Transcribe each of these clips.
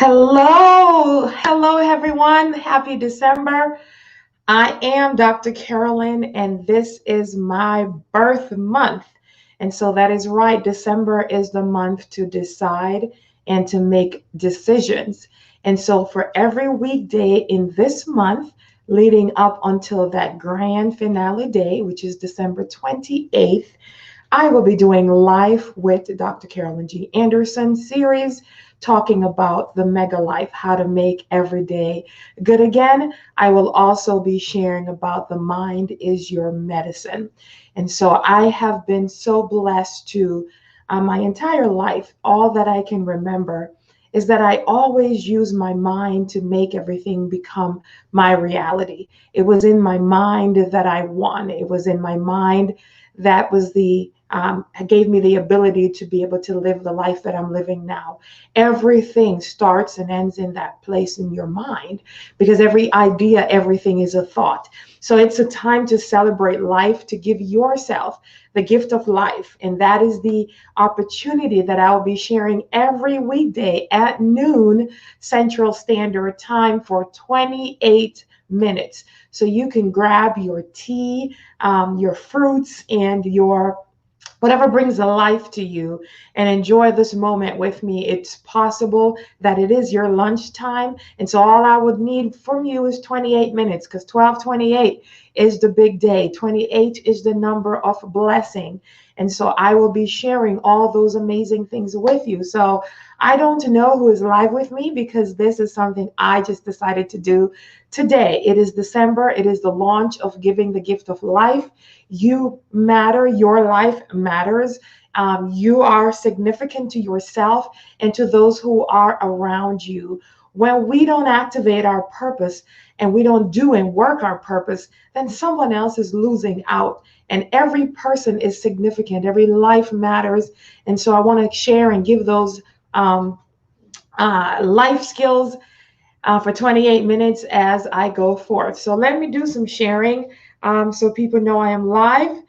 Hello, everyone. Happy December. I am Dr. Carolyn, and this is my birth month. And so that is right. December is the month to decide and to make decisions. And so for every weekday in this month, leading up until that grand finale day, which is December 28th, I will be doing Life with Dr. Carolyn G. Anderson series talking about the mega life, how to make every day good again. I will also be sharing about the mind is your medicine. And so I have been so blessed to my entire life, all that I can remember is that I always use my mind to make everything become my reality. It was in my mind that I won. It was in my mind that was the gave me the ability to be able to live the life that I'm living now. Everything starts and ends in that place in your mind because every idea, everything is a thought. So it's a time to celebrate life, to give yourself the gift of life. And that is the opportunity that I will be sharing every weekday at noon Central Standard Time for 28 minutes. So you can grab your tea, your fruits, and your whatever brings a life to you and enjoy this moment with me. It's possible that it is your lunchtime. And so all I would need from you is 28 minutes because 1228 is the big day. 28 is the number of blessing. And so I will be sharing all those amazing things with you. So I don't know who is live with me because this is something I just decided to do today. It is December. It is the launch of Giving the Gift of Life. You matter. Your life matters. You are significant to yourself and to those who are around you. When we don't activate our purpose and we don't do and work our purpose, then someone else is losing out. And every person is significant. Every life matters. And so I want to share and give those life skills for 28 minutes as I go forth. So let me do some sharing so people know I am live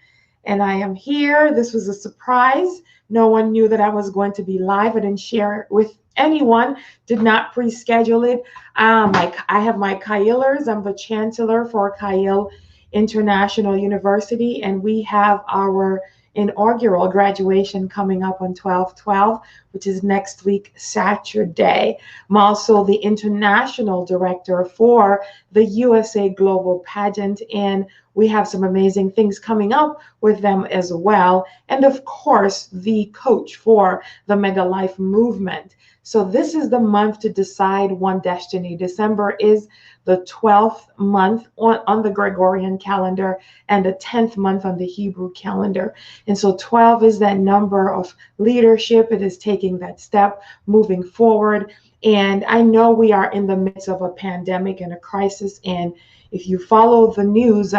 and I am here. This was a surprise. No one knew that I was going to be live. I didn't share it with anyone, did not pre-schedule it. I have my Kailers. I'm the chancellor for Kail International University, and we have our inaugural graduation coming up on 12/12, which is next week, Saturday. I'm also the international director for the USA Global Pageant, and we have some amazing things coming up with them as well. And of course, the coach for the Mega Life movement. So this is the month to decide one destiny. December is the 12th month on the Gregorian calendar and the 10th month on the Hebrew calendar. And so 12 is that number of leadership. It is taking that step, moving forward. And I know we are in the midst of a pandemic and a crisis. And if you follow the news,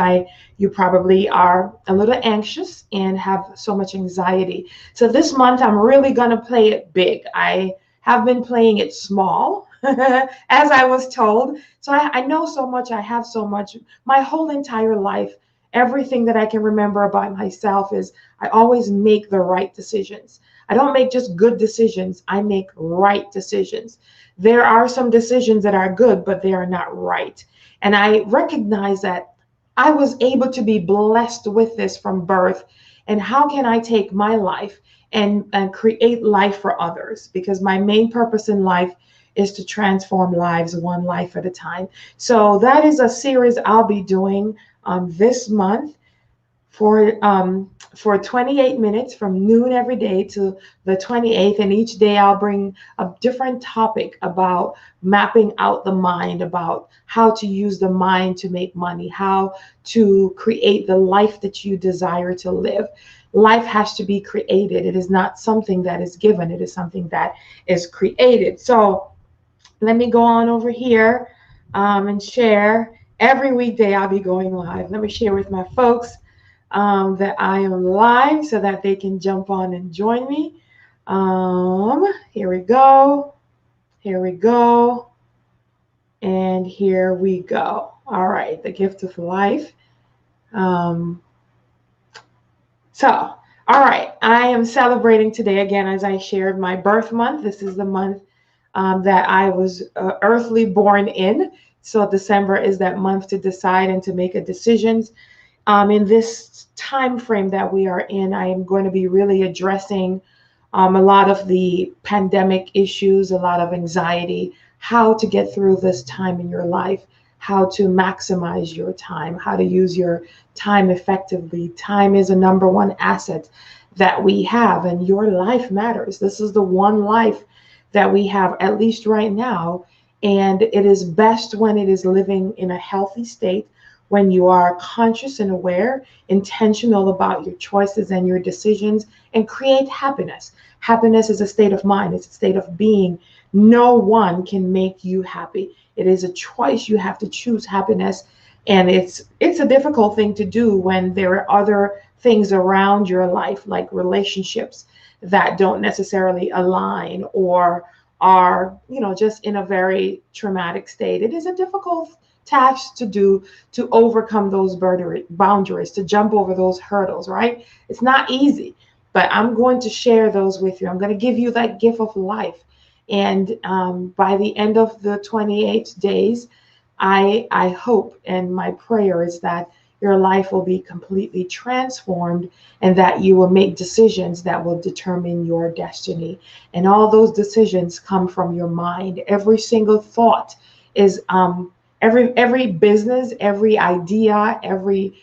you probably are a little anxious and have so much anxiety. So this month, I'm really going to play it big. I have been playing it small, as I was told. So I know so much. I have so much. My whole entire life, everything that I can remember about myself is I always make the right decisions. I don't make just good decisions. I make right decisions. There are some decisions that are good, but they are not right. And I recognize that I was able to be blessed with this from birth. And how can I take my life and create life for others? Because my main purpose in life is to transform lives one life at a time. So that is a series I'll be doing this month for 28 minutes from noon every day to the 28th. And each day I'll bring a different topic about mapping out the mind, about how to use the mind to make money, how to create the life that you desire to live. Life has to be created. It is not something that is given. It is something that is created. So let me go on over here and share. Every weekday I'll be going live. Let me share with my folks that I am live so that they can jump on and join me. Here we go. Here we go. And here we go. All right, the gift of life. All right, I am celebrating today again, as I shared, my birth month. This is the month that I was earthly born in. So December is that month to decide and to make a decisions. In this time frame that we are in, I am going to be really addressing a lot of the pandemic issues, a lot of anxiety, how to get through this time in your life, how to maximize your time, how to use your time effectively. Time is a number one asset that we have, and your life matters. This is the one life that we have, at least right now. And it is best when it is living in a healthy state, when you are conscious and aware, intentional about your choices and your decisions, and create happiness. Happiness is a state of mind, it's a state of being. No one can make you happy. It is a choice. You have to choose happiness. And it's a difficult thing to do when there are other things around your life, like relationships that don't necessarily align or are, just in a very traumatic state. It is a difficult task to do, to overcome those boundaries, to jump over those hurdles, right? It's not easy, but I'm going to share those with you. I'm going to give you that gift of life. And by the end of the 28 days, I hope, and my prayer is that your life will be completely transformed and that you will make decisions that will determine your destiny. And all those decisions come from your mind. Every single thought is every business, every idea, every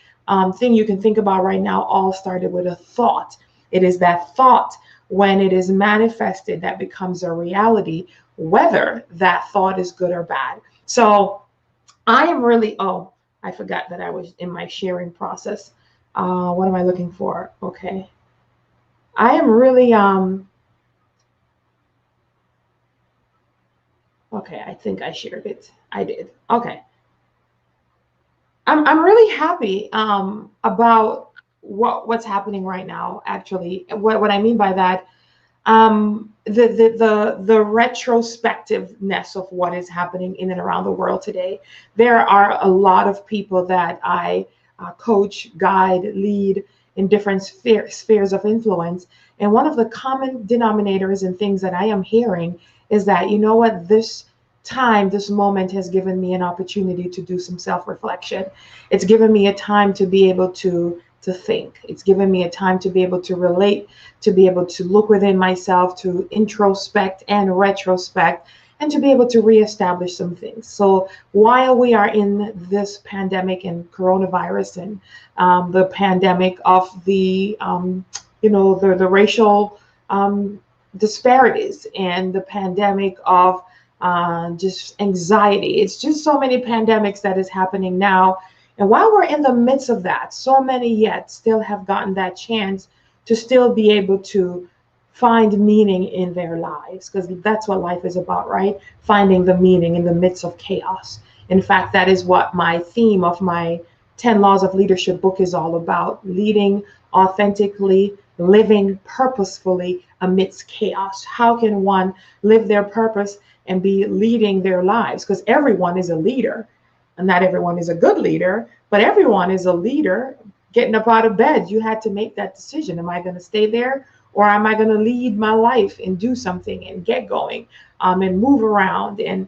thing you can think about right now all started with a thought. It is that thought, when it is manifested, that becomes a reality, whether that thought is good or bad. So I am really, oh, I forgot that I was in my sharing process. What am I looking for? Okay. I am really, okay, I think I shared it. I did. Okay. I'm really happy about what's happening right now. Actually, what I mean by that, the retrospectiveness of what is happening in and around the world today. There are a lot of people that I coach, guide, lead in different spheres of influence, and one of the common denominators and things that I am hearing is that, you know what, this moment has given me an opportunity to do some self-reflection. It's given me a time to be able to think. It's given me a time to be able to relate, to be able to look within myself, to introspect and retrospect, and to be able to reestablish some things. So while we are in this pandemic and coronavirus and the pandemic of the racial disparities and the pandemic of just anxiety, it's just so many pandemics that is happening now. And while we're in the midst of that, so many yet still have gotten that chance to still be able to find meaning in their lives, because that's what life is about, right? Finding the meaning in the midst of chaos. In fact, that is what my theme of my 10 Laws of Leadership book is all about: leading authentically, living purposefully amidst chaos. How can one live their purpose and be leading their lives? Because everyone is a leader. And not everyone is a good leader, but everyone is a leader. Getting up out of bed, you had to make that decision. Am I going to stay there, or am I going to lead my life and do something and get going, and move around and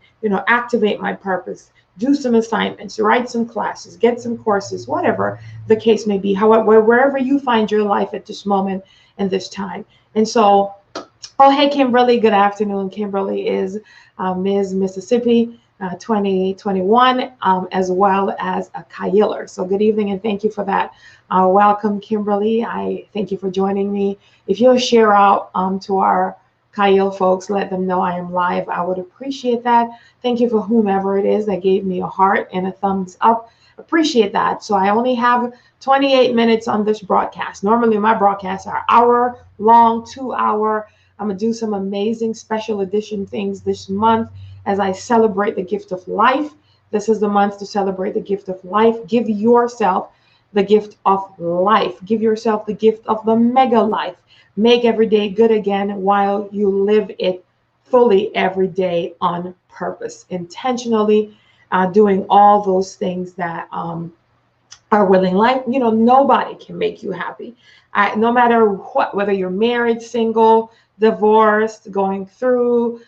activate my purpose, do some assignments, write some classes, get some courses, whatever the case may be. However, wherever you find your life at this moment and this time. And so, oh, hey, Kimberly, good afternoon. Kimberly is Ms. Mississippi 2021, as well as a Kailer. So good evening and thank you for that. Welcome, Kimberly. I thank you for joining me. If you'll share out to our Kyle folks, let them know I am live. I would appreciate that. Thank you for whomever it is that gave me a heart and a thumbs up. Appreciate that. So I only have 28 minutes on this broadcast. Normally my broadcasts are hour long, 2 hour. I'm gonna do some amazing special edition things this month as I celebrate the gift of life. This is the month to celebrate the gift of life. Give yourself the gift of life. Give yourself the gift of the mega life. Make every day good again while you live it fully every day on purpose, intentionally doing all those things that are willing. Like, nobody can make you happy. No matter what, whether you're married, single, divorced, going through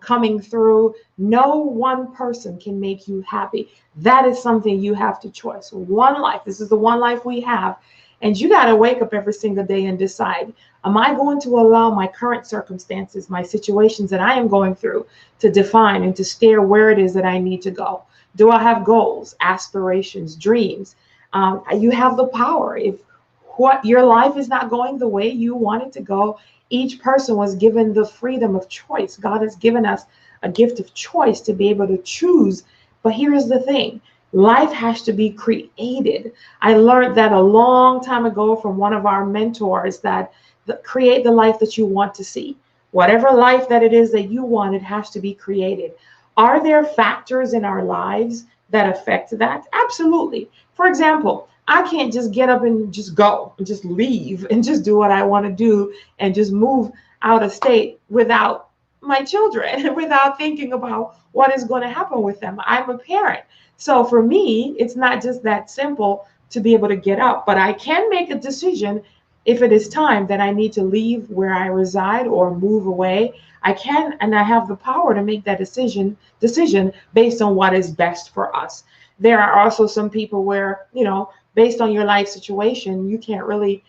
coming through. No one person can make you happy. That is something you have to choose. One life. This is the one life we have. And you got to wake up every single day and decide, am I going to allow my current circumstances, my situations that I am going through to define and to steer where it is that I need to go? Do I have goals, aspirations, dreams? You have the power. If what your life is not going the way you want it to go, each person was given the freedom of choice. God has given us a gift of choice to be able to choose. But here's the thing. Life has to be created. I learned that a long time ago from one of our mentors, that create the life that you want to see. Whatever life that it is that you want, it has to be created. Are there factors in our lives that affect that? Absolutely. For example, I can't just get up and just go and just leave and just do what I want to do and just move out of state without my children, without thinking about what is going to happen with them. I'm a parent. So for me, it's not just that simple to be able to get up, but I can make a decision if it is time that I need to leave where I reside or move away. I can, and I have the power to make that decision based on what is best for us. There are also some people where, based on your life situation, you can't really,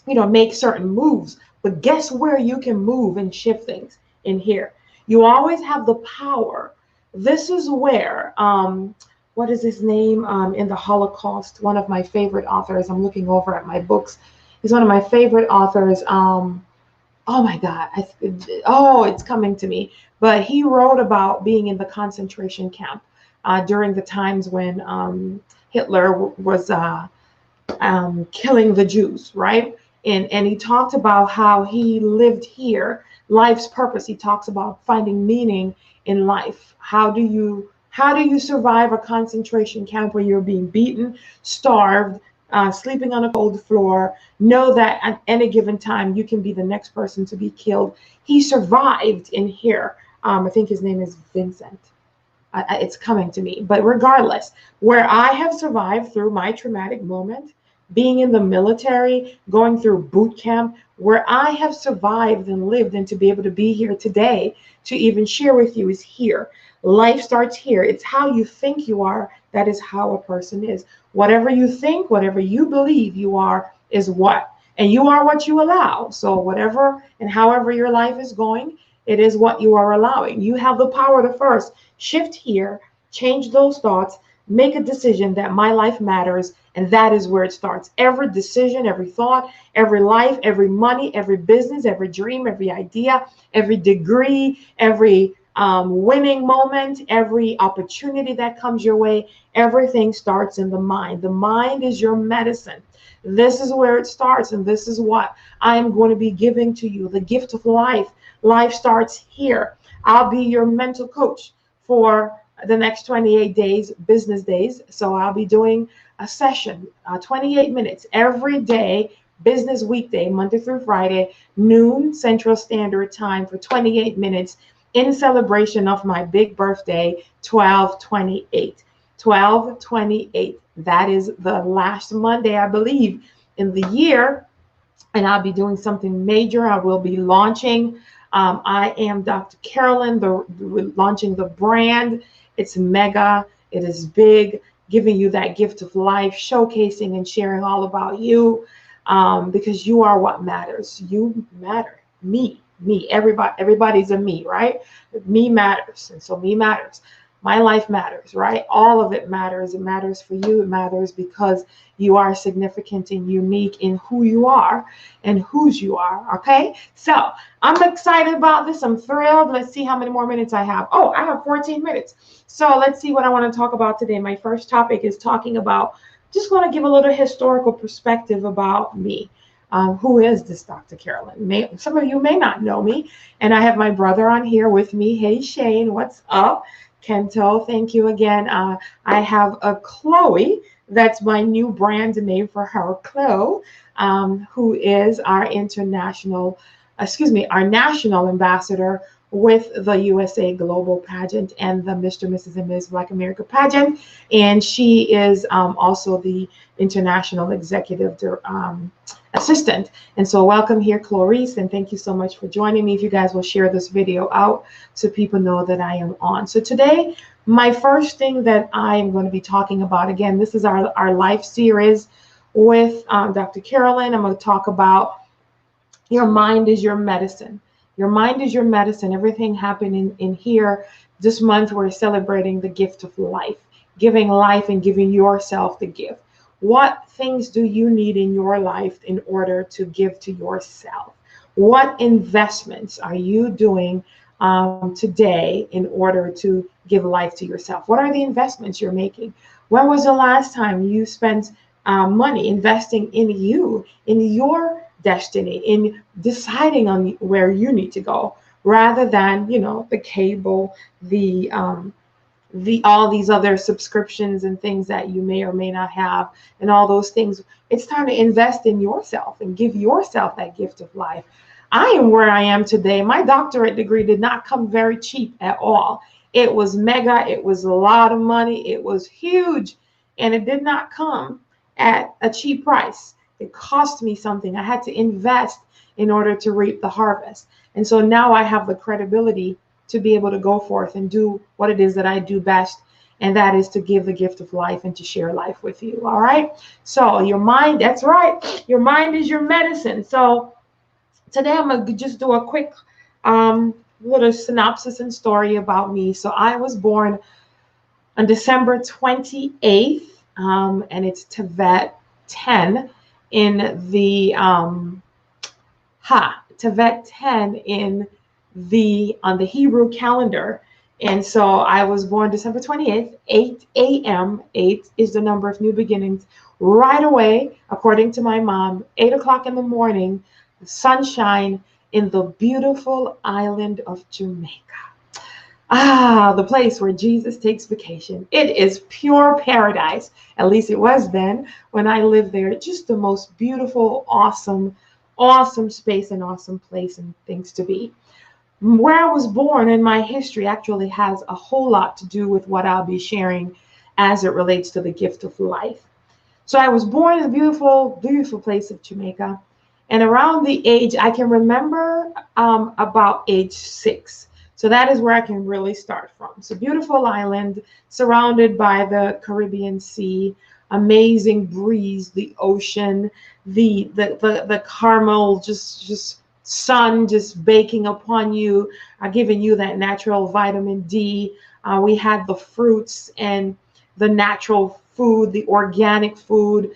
make certain moves. But guess where you can move and shift things? In here. You always have the power. This is where, what is his name in the Holocaust? One of my favorite authors. I'm looking over at my books. He's one of my favorite authors. Oh my God. It's coming to me. But he wrote about being in the concentration camp during the times when Hitler was killing the Jews, right? And he talked about how he lived here, life's purpose. He talks about finding meaning in life. How do you survive a concentration camp where you're being beaten, starved, sleeping on a cold floor? Know that at any given time you can be the next person to be killed. He survived in here. I think his name is Vincent. It's coming to me. But regardless, where I have survived through my traumatic moment, being in the military, going through boot camp, where I have survived and lived, and to be able to be here today to even share with you is here. Life starts here. It's how you think you are. That is how a person is. Whatever you think, whatever you believe you are is what. And you are what you allow. So whatever and however your life is going, it is what you are allowing. You have the power to first shift here, change those thoughts, make a decision that my life matters, and that is where it starts. Every decision, every thought, every life, every money, every business, every dream, every idea, every degree, every winning moment, every opportunity that comes your way, everything starts in the mind. The mind is your medicine. This is where it starts, and this is what I am going to be giving to you, the gift of life. Life starts here. I'll be your mental coach for the next 28 days, business days. So I'll be doing a session, 28 minutes every day, business weekday, Monday through Friday, noon Central Standard Time for 28 minutes in celebration of my big birthday, 12/28. 12/28. That is the last Monday, I believe, in the year. And I'll be doing something major. I will be launching. I am Dr. Carolyn, launching the brand. It's mega. It is big, giving you that gift of life, showcasing and sharing all about you, because you are what matters. You matter. Me. Everybody's a me, right? Me matters. And so me matters. My life matters, right? All of it matters. It matters for you. It matters because you are significant and unique in who you are and whose you are, okay? So I'm excited about this. I'm thrilled. Let's see how many more minutes I have. Oh, I have 14 minutes. So let's see what I want to talk about today. My first topic is talking about, just want to give a little historical perspective about me. Who is this Dr. Carolyn? Some of you may not know me. And I have my brother on here with me. Hey, Shane, what's up? Kento, thank you again. I have a Chloe. That's my new brand name for her, Chloe, who is our national ambassador with the USA Global Pageant and the Mr., Mrs., and Ms. Black America Pageant. And she is also the International Executive Assistant. And so welcome here, Clarice, and thank you so much for joining me. If you guys will share this video out so people know that I am on. So today, my first thing that I am going to be talking about, again, this is our LiFE series with Dr. Carolyn. I'm going to talk about your mind is your medicine. Your mind is your medicine. Everything happening in here this month, we're celebrating the gift of life, giving life and giving yourself the gift. What things do you need in your life in order to give to yourself? What investments are you doing today in order to give life to yourself? What are the investments you're making? When was the last time you spent money investing in you, in your destiny, in deciding on where you need to go, rather than, you know, the cable, the all these other subscriptions and things that you may or may not have, and all those things. It's time to invest in yourself and give yourself that gift of life. I am where I am today. My doctorate degree did not come very cheap at all. It was mega. It was a lot of money. It was huge, and it did not come at a cheap price. It cost me something. I had to invest in order to reap the harvest. And so now I have the credibility to be able to go forth and do what it is that I do best, and that is to give the gift of life and to share life with you. All right. So your mind, that's right. Your mind is your medicine. So today I'm going to just do a quick little synopsis and story about me. So I was born on December 28th, and it's Tevet 10 in the Tevet 10 in the on the Hebrew calendar. And so I was born December 28th, 8 a.m. 8 is the number of new beginnings. Right away, according to my mom, 8 o'clock in the morning, the sunshine in the beautiful island of Jamaica. The place where Jesus takes vacation. It is pure paradise. At least it was then when I lived there. Just the most beautiful, awesome space and awesome place and things to be. Where I was born and my history actually has a whole lot to do with what I'll be sharing as it relates to the gift of life. So I was born in the beautiful, beautiful place of Jamaica. And around the age, I can remember about age 6. So that is where I can really start from. So beautiful island surrounded by the Caribbean Sea, amazing breeze, the ocean, the caramel, just sun just baking upon you, giving you that natural vitamin D. We had the fruits and the natural food, the organic food,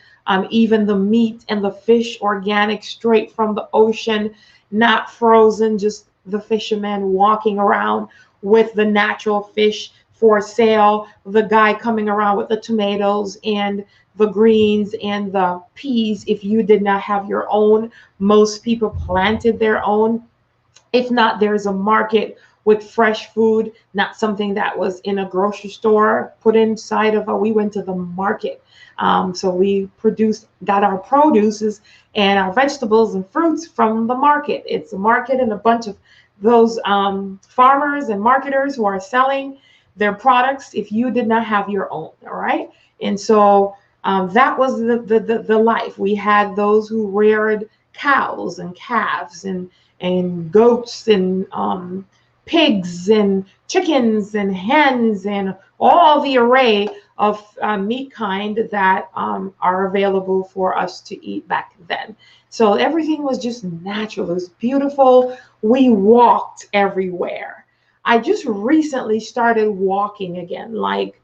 even the meat and the fish, organic, straight from the ocean, not frozen, just the fishermen walking around with the natural fish for sale, the guy coming around with the tomatoes and the greens and the peas. If you did not have your own, most people planted their own. If not, there's a market with fresh food, not something that was in a grocery store put inside of we went to the market. So we got our produces and our vegetables and fruits from the market. It's a market and a bunch of those farmers and marketers who are selling their products if you did not have your own. All right. And so that was the life. We had those who reared cows and calves and goats and pigs and chickens and hens and all the array of meat kind that are available for us to eat back then. So everything was just natural. It was beautiful. We walked everywhere. I just recently started walking again. Like,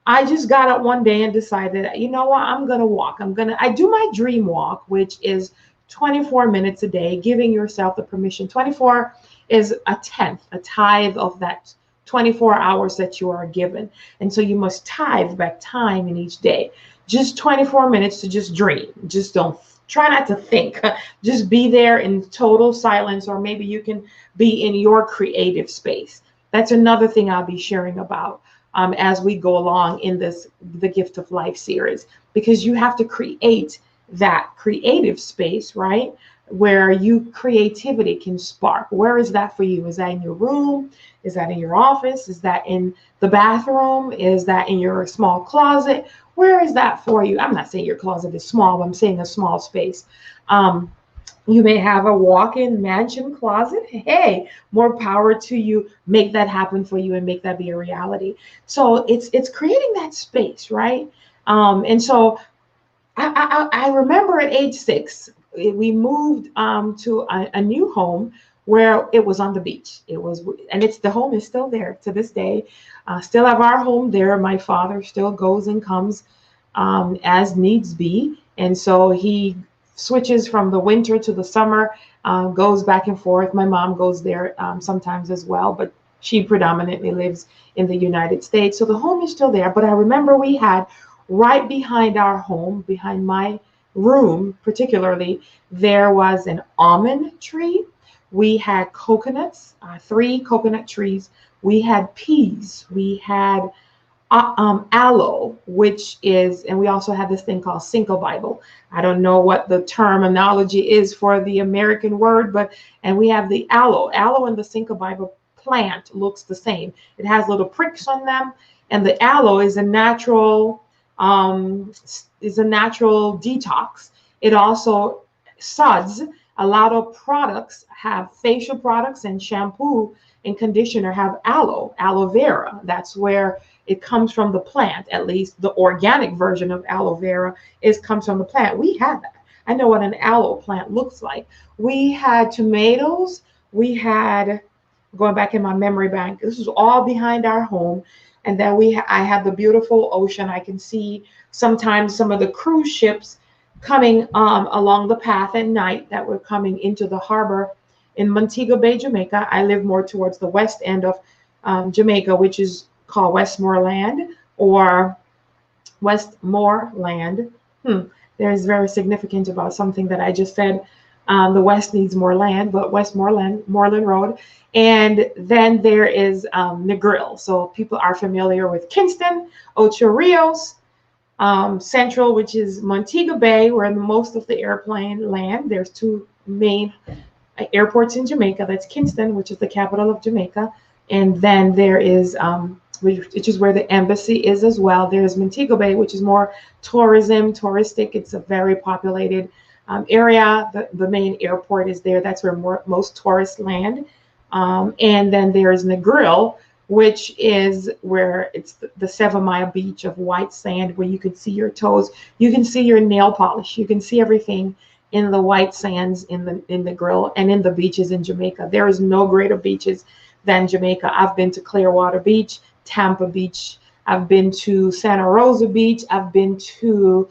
I just got up one day and decided, you know what, I'm going to walk. I do my dream walk, which is 24 minutes a day, giving yourself the permission. 24 is a tenth, a tithe of that 24 hours that you are given. And so you must tithe back time in each day. Just 24 minutes to just dream. Just don't try not to think. Just be there in total silence, or maybe you can be in your creative space. That's another thing I'll be sharing about as we go along in this The Gift of Life series, because you have to create that creative space, right? where creativity can spark. Where is that for you? Is that in your room? Is that in your office? Is that in the bathroom? Is that in your small closet? Where is that for you? I'm not saying your closet is small, but I'm saying a small space. You may have a walk-in mansion closet. Hey, more power to you. Make that happen for you and make that be a reality. So it's creating that space, right? And so I remember at age 6, we moved to a new home where it was on the beach. It was, and the home is still there to this day. Still have our home there. My father still goes and comes as needs be, and so he switches from the winter to the summer, goes back and forth. My mom goes there sometimes as well, but she predominantly lives in the United States. So the home is still there. But I remember we had right behind our home, behind my room particularly, there was an almond tree. We had coconuts, 3 coconut trees. We had peas. We had aloe, which is, and we also have this thing called Cinco Bible. I don't know what the terminology is for the American word, but, and we have the aloe. Aloe and the Cinco Bible plant looks the same. It has little pricks on them, and the aloe is a natural detox. It also suds. A lot of products have facial products and shampoo and conditioner have aloe vera. That's where it comes from the plant. At least the organic version of aloe vera comes from the plant. We had that. I know what an aloe plant looks like. We had tomatoes. We had, going back in my memory bank, this was all behind our home. And then I had the beautiful ocean. I can see sometimes some of the cruise ships coming along the path at night that were coming into the harbor in Montego Bay, Jamaica. I live more towards the west end of Jamaica, which is called Westmoreland or Westmoreland. There's very significant about something that I just said. The West needs more land, but Westmoreland, Moreland Road. And then there is Negril. So people are familiar with Kingston, Ocho Rios, Central, which is Montego Bay, where most of the airplane land. There's 2 main airports in Jamaica. That's Kingston, which is the capital of Jamaica. And then there is, which is where the embassy is as well. There's Montego Bay, which is more touristic. It's a very populated area. The main airport is there. That's where most tourists land. And then there's Negril, which is where it's the 7-mile beach of white sand, where you can see your toes, you can see your nail polish, you can see everything in the white sands in the grill and in the beaches in Jamaica. There is no greater beaches than Jamaica. I've been to Clearwater Beach, Tampa Beach. I've been to Santa Rosa Beach. I've been to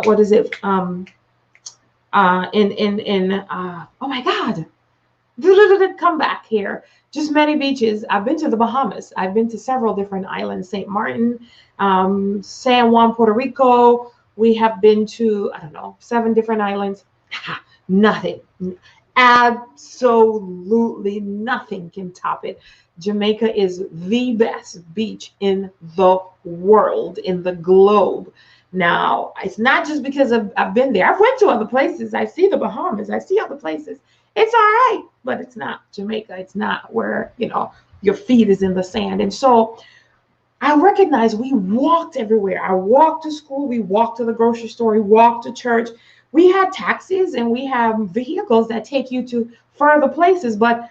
what is it? Oh my God. Come back here. Just many beaches. I've been to the Bahamas. I've been to several different islands, St. Martin, San Juan, Puerto Rico. We have been to, I don't know, 7 different islands. Nothing. Absolutely nothing can top it. Jamaica is the best beach in the world, in the globe. Now, it's not just because I've been there. I've went to other places. I see the Bahamas. I see other places. It's all right, but it's not Jamaica. It's not where, your feet is in the sand. And so I recognize we walked everywhere. I walked to school. We walked to the grocery store. We walked to church. We had taxis and we have vehicles that take you to further places, but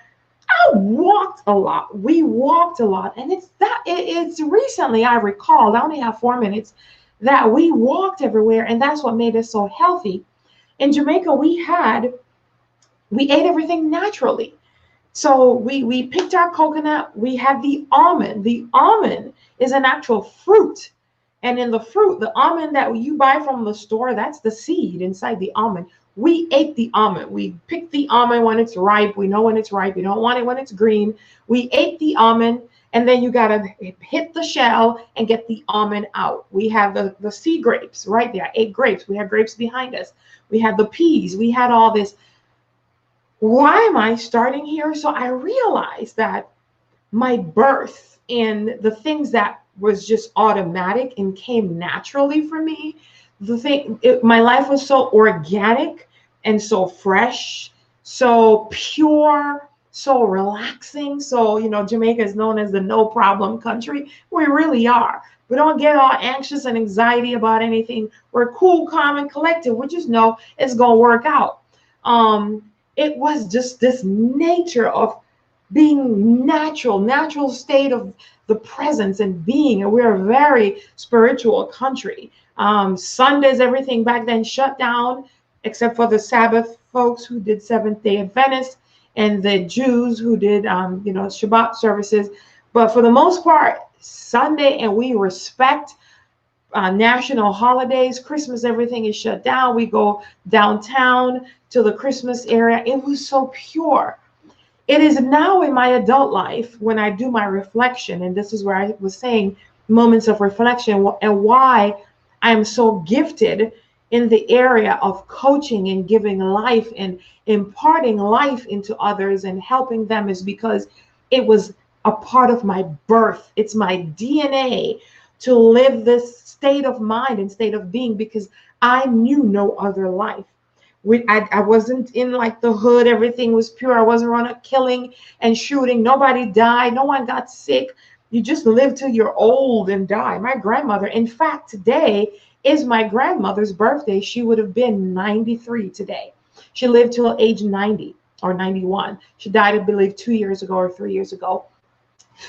I walked a lot. We walked a lot. And it's recently, I recalled, I only have 4 minutes, that we walked everywhere. And that's what made us so healthy. In Jamaica, we ate everything naturally. So we picked our coconut. We had the almond. The almond is an actual fruit. And in the fruit, the almond that you buy from the store, that's the seed inside the almond. We ate the almond. We picked the almond when it's ripe. We know when it's ripe. We don't want it when it's green. We ate the almond. And then you got to hit the shell and get the almond out. We have the sea grapes right there. 8 grapes. We had grapes behind us. We had the peas. We had all this. Why am I starting here? So I realized that my birth and the things that was just automatic and came naturally for me, My life was so organic and so fresh, so pure, so relaxing. So, Jamaica is known as the no problem country. We really are. We don't get all anxious and anxiety about anything. We're cool, calm, and collected. We just know it's going to work out. It was just this nature of being natural state of the presence and being. And we're a very spiritual country. Sundays, everything back then shut down, except for the Sabbath folks who did Seventh-day Adventists and the Jews who did, Shabbat services. But for the most part, Sunday, and we respect national holidays. Christmas, everything is shut down. We go downtown to the Christmas area. It was so pure. It is now in my adult life when I do my reflection, and this is where I was saying moments of reflection and why I am so gifted in the area of coaching and giving life and imparting life into others and helping them, is because it was a part of my birth. It's my DNA to live this state of mind and state of being, because I knew no other life. I wasn't in like the hood. Everything was pure. I wasn't running killing and shooting. Nobody died. No one got sick. You just live till you're old and die. My grandmother, in fact, today is my grandmother's birthday. She would have been 93 today. She lived till age 90 or 91. She died, I believe, 2 years ago or 3 years ago.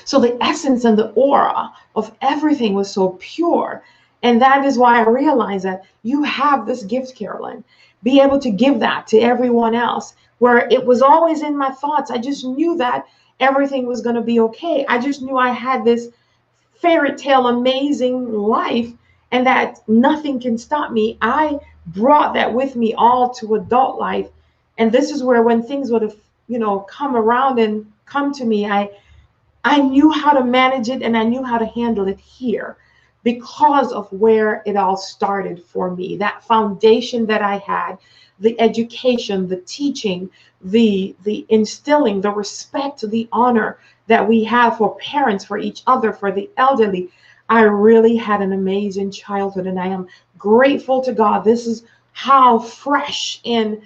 So the essence and the aura of everything was so pure. And that is why I realized that you have this gift, Carolyn. Be able to give that to everyone else, where it was always in my thoughts. I just knew that everything was going to be okay. I just knew I had this fairy tale amazing life and that nothing can stop me. I brought that with me all to adult life. And this is where, when things would have, come around and come to me, I knew how to manage it and I knew how to handle it here, because of where it all started for me. That foundation that I had, the education, the teaching, the instilling, the respect, the honor that we have for parents, for each other, for the elderly. I really had an amazing childhood, and I am grateful to God. This is how fresh and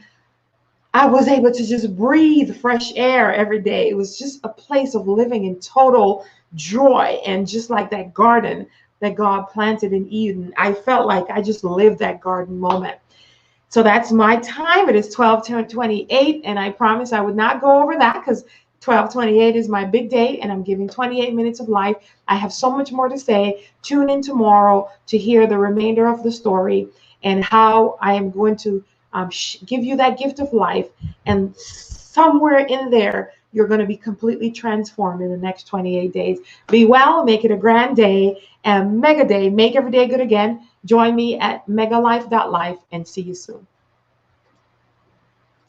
I was able to just breathe fresh air every day. It was just a place of living in total joy. And just like that garden that God planted in Eden, I felt like I just lived that garden moment. So that's my time. It is 12:28, and I promise I would not go over that, because 12:28 is my big day, and I'm giving 28 minutes of life. I have so much more to say. Tune in tomorrow to hear the remainder of the story and how I am going to give you that gift of life. And somewhere in there, you're going to be completely transformed in the next 28 days. Be well, make it a grand day, and mega day. Make every day good again. Join me at megalife.life, and see you soon.